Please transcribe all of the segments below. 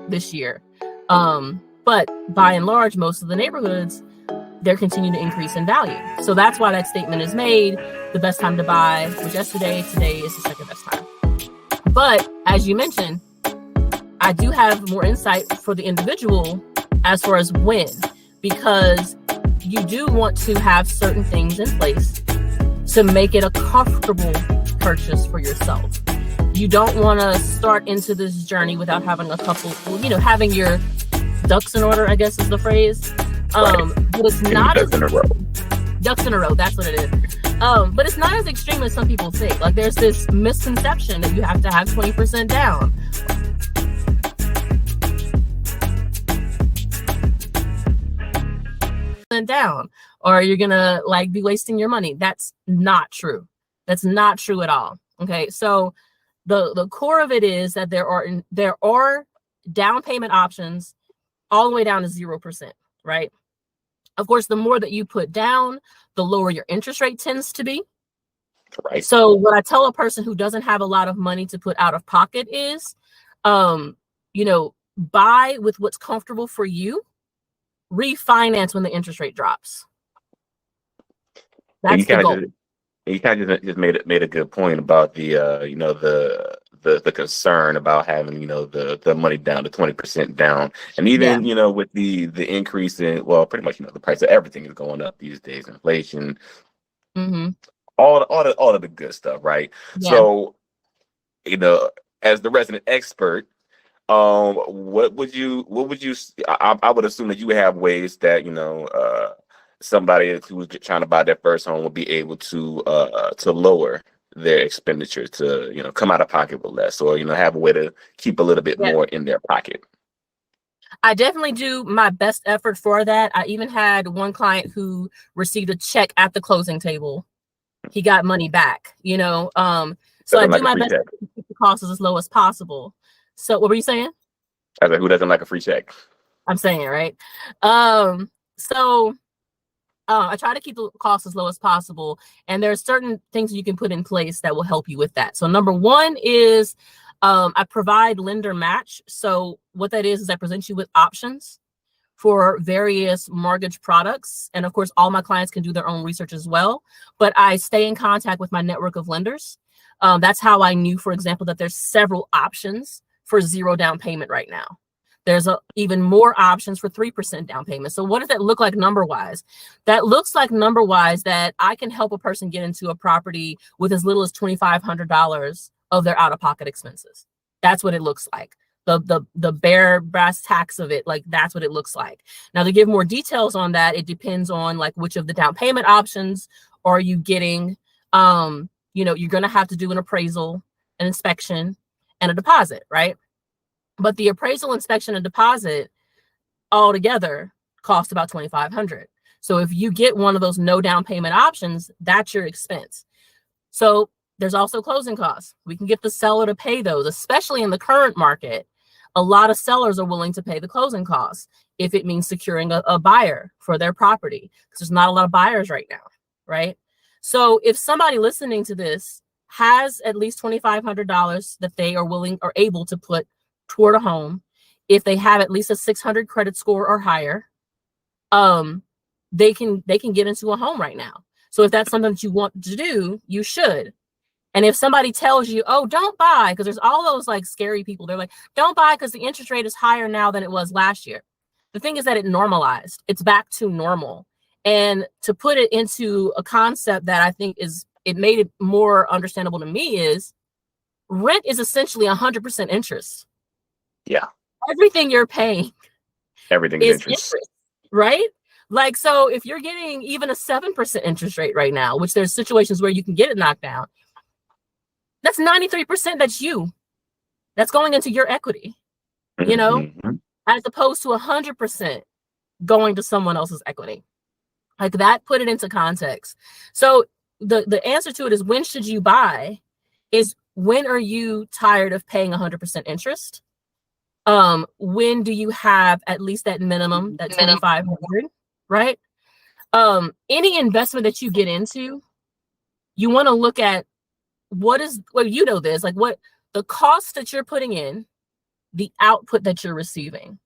this year. But by and large, most of the neighborhoods, they're continuing to increase in value. So that's why that statement is made. The best time to buy was yesterday. Today is the second best time. But as you mentioned, I do have more insight for the individual as far as when, because you do want to have certain things in place to make it a comfortable purchase for yourself. You don't want to start into this journey without having a couple, having your ducks in order, I guess is the phrase. Right. But it's not ducks in a row. Ducks in a row, that's what it is. But it's not as extreme as some people think. Like there's this misconception that you have to have 20% down. Down, or you're gonna be wasting your money. That's not true. That's not true at all. Okay, so the core of it is that there are down payment options all the way down to 0%, right? Of course, the more that you put down, the lower your interest rate tends to be. Right. So what I tell a person who doesn't have a lot of money to put out of pocket is, buy with what's comfortable for you. Refinance when the interest rate drops. That's the goal. You kind of just made a good point about the concern about having the money down to 20% down, and even with the increase in pretty much the price of everything is going up these days, inflation, all of the good stuff, right? Yeah. So as the resident expert, what would you I would assume that you would have ways that somebody who's trying to buy their first home will be able to lower their expenditure, to come out of pocket with less, or have a way to keep a little bit more in their pocket. I definitely do my best effort for that. I even had one client who received a check at the closing table. He got money back, so I do my best to keep the costs as low as possible. So what were you saying? I said, who doesn't like a free check? I'm saying it, right? I try to keep the costs as low as possible. And there are certain things you can put in place that will help you with that. So number one is I provide lender match. So what that is I present you with options for various mortgage products. And of course, all my clients can do their own research as well. But I stay in contact with my network of lenders. That's how I knew, for example, that there's several options for 0 down payment right now. There's even more options for 3% down payment. So what does that look like number-wise? That looks like number-wise that I can help a person get into a property with as little as $2,500 of their out-of-pocket expenses. That's what it looks like. The bare brass tacks of it, that's what it looks like. Now, to give more details on that, it depends on which of the down payment options are you getting. You're going to have to do an appraisal, an inspection, and a deposit, right? But the appraisal, inspection, and deposit all together cost about $2,500. So if you get one of those no down payment options, that's your expense. So there's also closing costs. We can get the seller to pay those, especially in the current market. A lot of sellers are willing to pay the closing costs if it means securing a buyer for their property, because there's not a lot of buyers right now, right? So if somebody listening to this has at least $2,500 that they are willing or able to put toward a home, if they have at least a 600 credit score or higher, they can get into a home right now. So if that's something that you want to do, you should. And if somebody tells you, oh, don't buy, because there's all those scary people, they're like, don't buy because the interest rate is higher now than it was last year. The thing is that it normalized. It's back to normal. And to put it into a concept that I think it made it more understandable to me is rent is essentially 100% interest. Yeah. Everything you're paying. Everything is interest, right? So if you're getting even a 7% interest rate right now, which there's situations where you can get it knocked down, that's 93% that's going into your equity, as opposed to 100% going to someone else's equity. That, put it into context. So the answer to it is, when should you buy? Is when are you tired of paying 100% interest? When do you have at least that minimum, that 2,500, right? Any investment that you get into, you want to look at what the cost that you're putting in the output that you're receiving.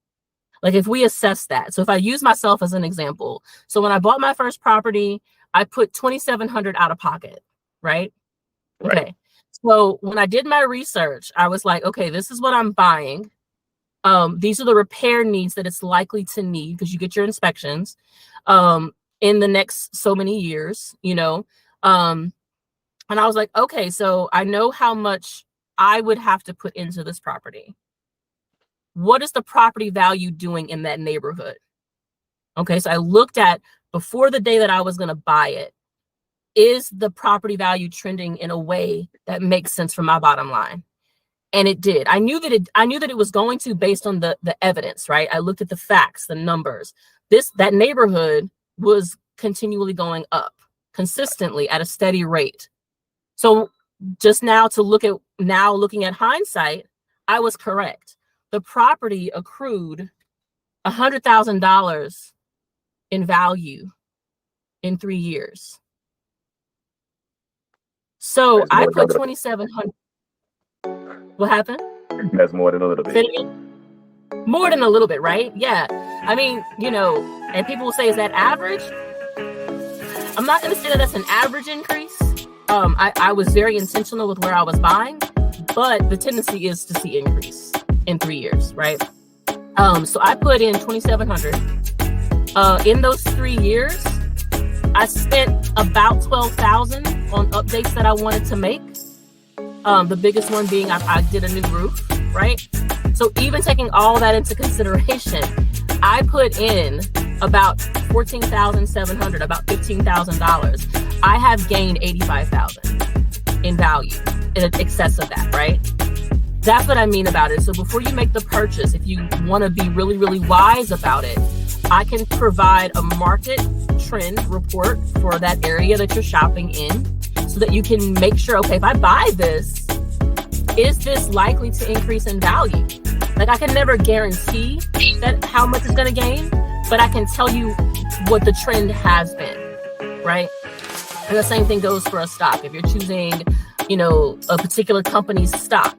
Like if we assess that. So if I use myself as an example, so when I bought my first property, I put $2,700 out of pocket, right? Okay. So when I did my research, I was like, okay, this is what I'm buying. These are the repair needs that it's likely to need because you get your inspections in the next so many years, you know. And I was like, okay, so I know how much I would have to put into this property. What is the property value doing in that neighborhood? Okay, so I looked at before the day that I was going to buy it. Is the property value trending in a way that makes sense for my bottom line? And it did. I knew that it was going to based on the evidence, right? I looked at the facts, the numbers. That neighborhood was continually going up consistently at a steady rate. So just now looking at hindsight, I was correct. The property accrued $100,000 in value in 3 years. So I put 2,700. What happened? That's more than a little bit. More than a little bit, right? Yeah. I mean, you know, and people will say, is that average? I'm not going to say that that's an average increase. I was very intentional with where I was buying, but the tendency is to see increase in 3 years, right? So I put in 2,700. In those 3 years, I spent about $12,000 on updates that I wanted to make. The biggest one being I did a new roof, right? So even taking all that into consideration, I put in about $14,700, about $15,000. I have gained $85,000 in value, in excess of that, right? That's what I mean about it. So before you make the purchase, if you want to be really, really wise about it, I can provide a market trend report for that area that you're shopping in so that you can make sure, okay, if I buy this, is this likely to increase in value? Like I can never guarantee that how much it's going to gain, but I can tell you what the trend has been, right? And the same thing goes for a stock. If you're choosing, you know, a particular company's stock,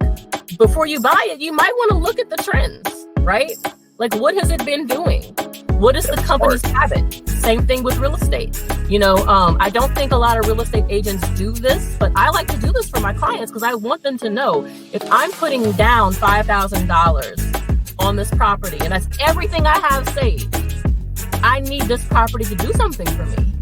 before you buy it, you might want to look at the trends, right? Like what has it been doing? What is the company's habit? Same thing with real estate. You know, I don't think a lot of real estate agents do this, but I like to do this for my clients because I want them to know if I'm putting down $5,000 on this property and that's everything I have saved, I need this property to do something for me.